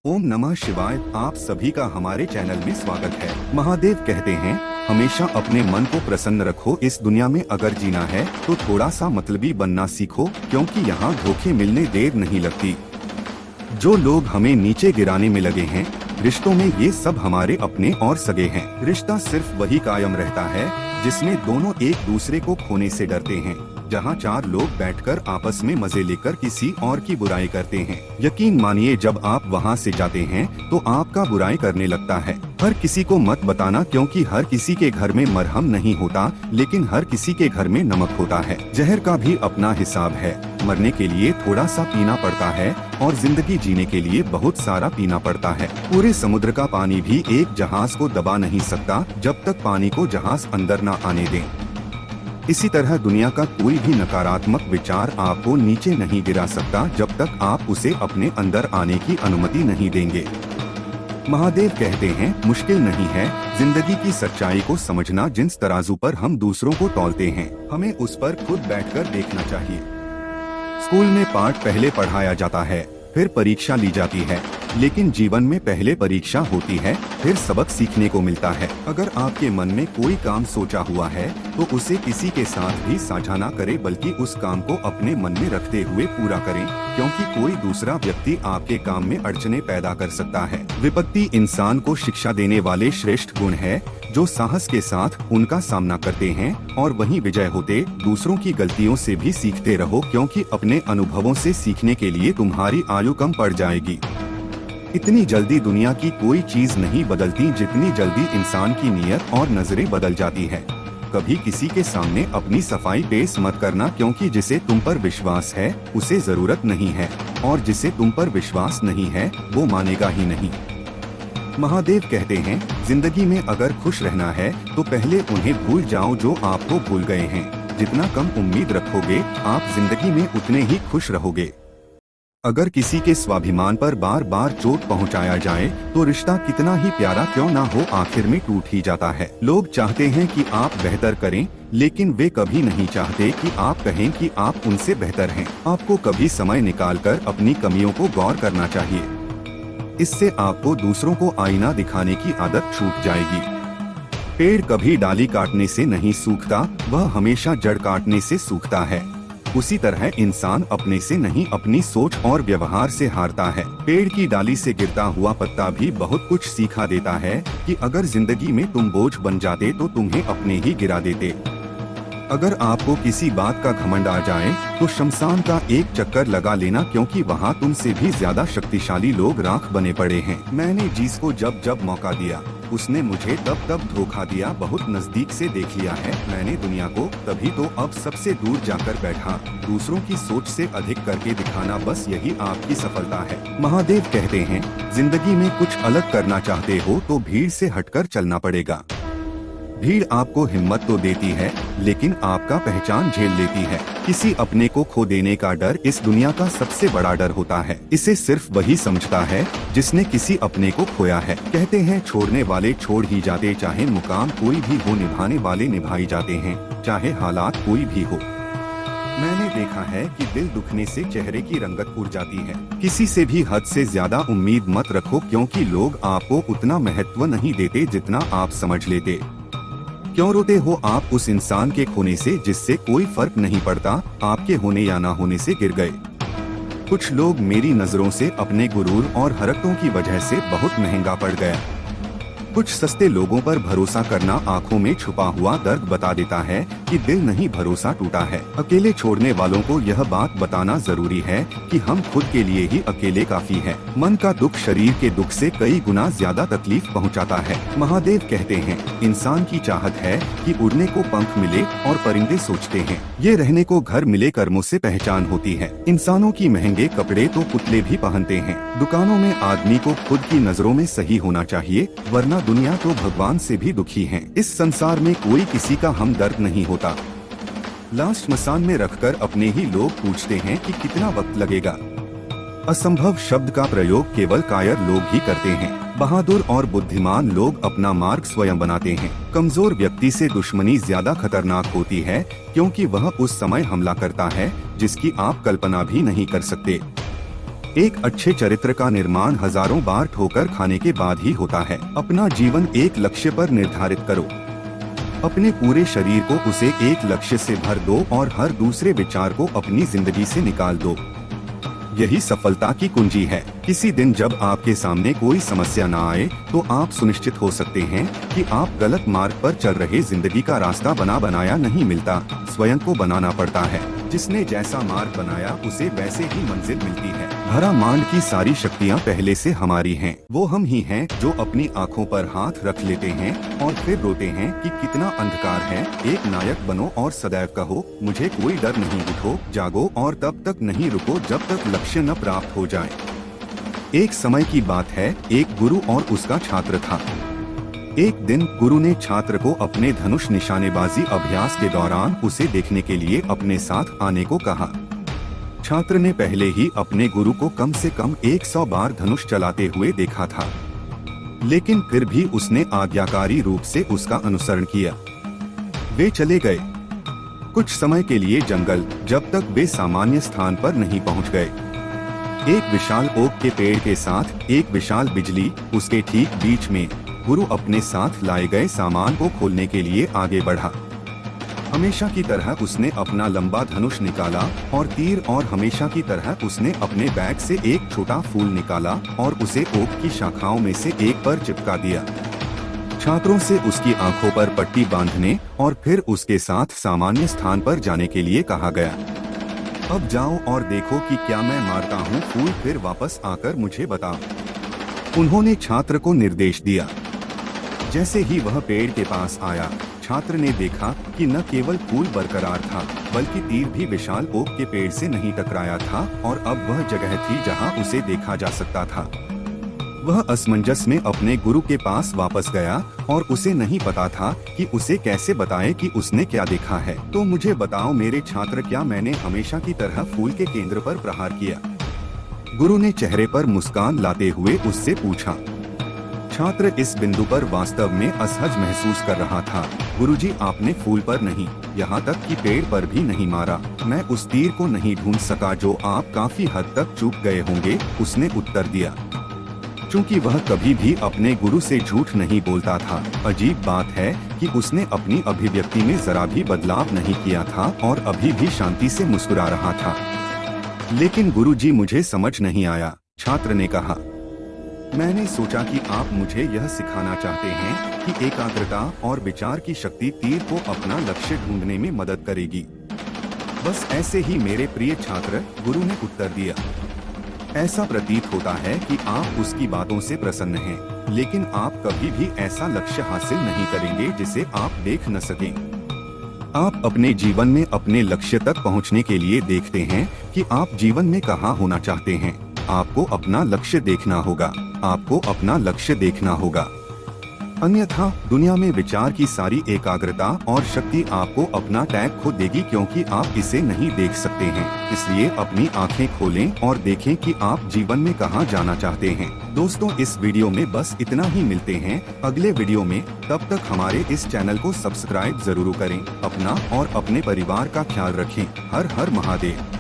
ओम नमः शिवाय। आप सभी का हमारे चैनल में स्वागत है। महादेव कहते हैं, हमेशा अपने मन को प्रसन्न रखो। इस दुनिया में अगर जीना है तो थोड़ा सा मतलबी बनना सीखो, क्योंकि यहाँ धोखे मिलने देर नहीं लगती। जो लोग हमें नीचे गिराने में लगे हैं, रिश्तों में ये सब हमारे अपने और सगे हैं। रिश्ता सिर्फ वही कायम रहता है जिसमें दोनों एक दूसरे को खोने से डरते हैं। जहाँ चार लोग बैठकर आपस में मजे लेकर किसी और की बुराई करते हैं, यकीन मानिए जब आप वहाँ से जाते हैं तो आपका बुराई करने लगता है। हर किसी को मत बताना, क्योंकि हर किसी के घर में मरहम नहीं होता, लेकिन हर किसी के घर में नमक होता है। जहर का भी अपना हिसाब है। मरने के लिए थोड़ा सा पीना पड़ता है और जिंदगी जीने के लिए बहुत सारा पीना पड़ता है। पूरे समुद्र का पानी भी एक जहाज को दबा नहीं सकता जब तक पानी को जहाज अंदर न आने दें। इसी तरह दुनिया का कोई भी नकारात्मक विचार आपको नीचे नहीं गिरा सकता जब तक आप उसे अपने अंदर आने की अनुमति नहीं देंगे। महादेव कहते हैं, मुश्किल नहीं है जिंदगी की सच्चाई को समझना। जिस तराजू पर हम दूसरों को तौलते हैं, हमें उस पर खुद बैठकर देखना चाहिए। स्कूल में पाठ पहले पढ़ाया जाता है, फिर परीक्षा ली जाती है, लेकिन जीवन में पहले परीक्षा होती है, फिर सबक सीखने को मिलता है। अगर आपके मन में कोई काम सोचा हुआ है तो उसे किसी के साथ भी साझा न करें, बल्कि उस काम को अपने मन में रखते हुए पूरा करें, क्योंकि कोई दूसरा व्यक्ति आपके काम में अड़चने पैदा कर सकता है। विपत्ति इंसान को शिक्षा देने वाले श्रेष्ठ गुण है जो साहस के साथ उनका सामना करते हैं, और वहीं विजय होते। दूसरों की गलतियों से भी सीखते रहो, क्योंकि अपने अनुभवों से सीखने के लिए तुम्हारी आयु कम पड़ जाएगी। इतनी जल्दी दुनिया की कोई चीज नहीं बदलती जितनी जल्दी इंसान की नीयत और नजरें बदल जाती है। कभी किसी के सामने अपनी सफाई पेश मत करना, क्योंकि जिसे तुम पर विश्वास है उसे जरूरत नहीं है, और जिसे तुम पर विश्वास नहीं है वो मानेगा ही नहीं। महादेव कहते हैं, जिंदगी में अगर खुश रहना है तो पहले उन्हें भूल जाओ जो आपको भूल गए हैं। जितना कम उम्मीद रखोगे आप जिंदगी में उतने ही खुश रहोगे। अगर किसी के स्वाभिमान पर बार बार चोट पहुंचाया जाए तो रिश्ता कितना ही प्यारा क्यों ना हो, आखिर में टूट ही जाता है। लोग चाहते हैं कि आप बेहतर करें, लेकिन वे कभी नहीं चाहते कि आप कहें कि आप उनसे बेहतर हैं। आपको कभी समय निकालकर अपनी कमियों को गौर करना चाहिए। इससे आपको दूसरों को आईना दिखाने की आदत छूट जाएगी। पेड़ कभी डाली काटने से नहीं सूखता, वह हमेशा जड़ काटने से सूखता है। उसी तरह इंसान अपने से नहीं, अपनी सोच और व्यवहार से हारता है। पेड़ की डाली से गिरता हुआ पत्ता भी बहुत कुछ सिखा देता है कि अगर जिंदगी में तुम बोझ बन जाते तो तुम्हें अपने ही गिरा देते। अगर आपको किसी बात का घमंड आ जाए तो शमशान का एक चक्कर लगा लेना, क्योंकि वहाँ तुमसे भी ज्यादा शक्तिशाली लोग राख बने पड़े हैं। मैंने जिसको जब जब मौका दिया उसने मुझे तब तब धोखा दिया। बहुत नजदीक से देख लिया है मैंने दुनिया को, तभी तो अब सबसे दूर जाकर बैठा। दूसरों की सोच से अधिक करके दिखाना, बस यही आपकी सफलता है। महादेव कहते हैं, जिंदगी में कुछ अलग करना चाहते हो तो भीड़ से हटकर चलना पड़ेगा। भीड़ आपको हिम्मत तो देती है, लेकिन आपका पहचान झेल लेती है। किसी अपने को खो देने का डर इस दुनिया का सबसे बड़ा डर होता है। इसे सिर्फ वही समझता है जिसने किसी अपने को खोया है। कहते हैं, छोड़ने वाले छोड़ ही जाते, चाहे मुकाम कोई भी हो, निभाने वाले निभाई जाते हैं, चाहे हालात कोई भी हो। मैंने देखा है कि दिल दुखने से चेहरे की रंगत उड़ जाती है। किसी से भी हद से ज्यादा उम्मीद मत रखो, क्योंकि लोग आपको उतना महत्व नहीं देते जितना आप समझ लेते। क्यों रोते हो आप उस इंसान के खोने से जिससे कोई फर्क नहीं पड़ता आपके होने या ना होने से गिर गए। कुछ लोग मेरी नजरों से अपने गुरूर और हरकतों की वजह से बहुत महंगा पड़ गया। कुछ सस्ते लोगों पर भरोसा करना आंखों में छुपा हुआ दर्द बता देता है कि दिल नहीं, भरोसा टूटा है। अकेले छोड़ने वालों को यह बात बताना जरूरी है कि हम खुद के लिए ही अकेले काफी है। मन का दुख शरीर के दुख से कई गुना ज्यादा तकलीफ पहुंचाता है। महादेव कहते हैं, इंसान की चाहत है कि उड़ने को पंख मिले और परिंदे सोचते हैं ये रहने को घर मिले। कर्मों से पहचान होती है। इंसानों की महंगे कपड़े तो पुतले भी पहनते हैं। दुकानों में आदमी को खुद की नजरों में सही होना चाहिए, वरना दुनिया तो भगवान से भी दुखी है। इस संसार में कोई किसी का हमदर्द नहीं होता। लाश मसान में रखकर अपने ही लोग पूछते हैं कि कितना वक्त लगेगा। असंभव शब्द का प्रयोग केवल कायर लोग ही करते हैं। बहादुर और बुद्धिमान लोग अपना मार्ग स्वयं बनाते हैं। कमजोर व्यक्ति से दुश्मनी ज्यादा खतरनाक होती है, क्योंकि वह उस समय हमला करता है जिसकी आप कल्पना भी नहीं कर सकते। एक अच्छे चरित्र का निर्माण हजारों बार ठोकर खाने के बाद ही होता है। अपना जीवन एक लक्ष्य पर निर्धारित करो। अपने पूरे शरीर को उसे एक लक्ष्य से भर दो और हर दूसरे विचार को अपनी जिंदगी से निकाल दो। यही सफलता की कुंजी है। किसी दिन जब आपके सामने कोई समस्या न आए तो आप सुनिश्चित हो सकते हैं कि आप गलत मार्ग पर चल रहे। जिंदगी का रास्ता बना बनाया नहीं मिलता, स्वयं को बनाना पड़ता है। जिसने जैसा मार्ग बनाया उसे वैसे ही मंजिल मिलती है। भरा मांड की सारी शक्तियाँ पहले से हमारी हैं। वो हम ही हैं जो अपनी आँखों पर हाथ रख लेते हैं और फिर रोते हैं कि कितना अंधकार है। एक नायक बनो और सदैव कहो मुझे कोई डर नहीं। उठो, जागो और तब तक नहीं रुको जब तक लक्ष्य न प्राप्त हो जाए। एक समय की बात है, एक गुरु और उसका छात्र था। एक दिन गुरु ने छात्र को अपने धनुष निशानेबाजी अभ्यास के दौरान उसे देखने के लिए अपने साथ आने को कहा। छात्र ने पहले ही अपने गुरु को कम से कम 100 बार धनुष चलाते हुए देखा था, लेकिन फिर भी उसने आज्ञाकारी रूप से उसका अनुसरण किया। वे चले गए कुछ समय के लिए जंगल, जब तक वे सामान्य स्थान पर नहीं पहुंच गए। एक विशाल ओक के पेड़ के साथ एक विशाल बिजली, उसके ठीक बीच में गुरु अपने साथ लाए गए सामान को खोलने के लिए आगे बढ़ा। हमेशा की तरह उसने अपना लंबा धनुष निकाला और तीर, और हमेशा की तरह उसने अपने बैग से एक छोटा फूल निकाला और उसे ओक की शाखाओं में से एक पर चिपका दिया। छात्रों से उसकी आंखों पर पट्टी बांधने और फिर उसके साथ सामान्य स्थान पर जाने के लिए कहा गया। अब जाओ और देखो कि क्या मैं मारता हूँ फूल, फिर वापस आकर मुझे बताओ। उन्होंने छात्र को निर्देश दिया। जैसे ही वह पेड़ के पास आया, छात्र ने देखा कि न केवल फूल बरकरार था बल्कि तीर भी विशाल ओक के पेड़ से नहीं टकराया था और अब वह जगह थी जहां उसे देखा जा सकता था। वह असमंजस में अपने गुरु के पास वापस गया और उसे नहीं पता था कि उसे कैसे बताए कि उसने क्या देखा है। तो मुझे बताओ मेरे छात्र, क्या मैंने हमेशा की तरह फूल के केंद्र पर प्रहार किया? गुरु ने चेहरे पर मुस्कान लाते हुए उससे पूछा। छात्र इस बिंदु पर वास्तव में असहज महसूस कर रहा था। गुरुजी, आपने फूल पर नहीं, यहाँ तक कि पेड़ पर भी नहीं मारा। मैं उस तीर को नहीं ढूंढ सका जो आप काफी हद तक चूक गए होंगे, उसने उत्तर दिया। चूँकि वह कभी भी अपने गुरु से झूठ नहीं बोलता था, अजीब बात है कि उसने अपनी अभिव्यक्ति में जरा भी बदलाव नहीं किया था और अभी भी शांति से मुस्कुरा रहा था। लेकिन गुरुजी, मुझे समझ नहीं आया, छात्र ने कहा। मैंने सोचा कि आप मुझे यह सिखाना चाहते हैं कि एकाग्रता और विचार की शक्ति तीर को अपना लक्ष्य ढूंढने में मदद करेगी। बस ऐसे ही मेरे प्रिय छात्र, गुरु ने उत्तर दिया। ऐसा प्रतीत होता है कि आप उसकी बातों से प्रसन्न हैं, लेकिन आप कभी भी ऐसा लक्ष्य हासिल नहीं करेंगे जिसे आप देख न सकें। आप अपने जीवन में अपने लक्ष्य तक पहुंचने के लिए देखते हैं कि आप जीवन में कहां होना चाहते हैं। आपको अपना लक्ष्य देखना होगा, आपको अपना लक्ष्य देखना होगा। अन्यथा दुनिया में विचार की सारी एकाग्रता और शक्ति आपको अपना टैग खो देगी, क्योंकि आप इसे नहीं देख सकते हैं। इसलिए अपनी आंखें खोलें और देखें कि आप जीवन में कहां जाना चाहते हैं। दोस्तों, इस वीडियो में बस इतना ही। मिलते हैं अगले वीडियो में। तब तक हमारे इस चैनल को सब्सक्राइब जरूर करें। अपना और अपने परिवार का ख्याल रखें। हर हर महादेव।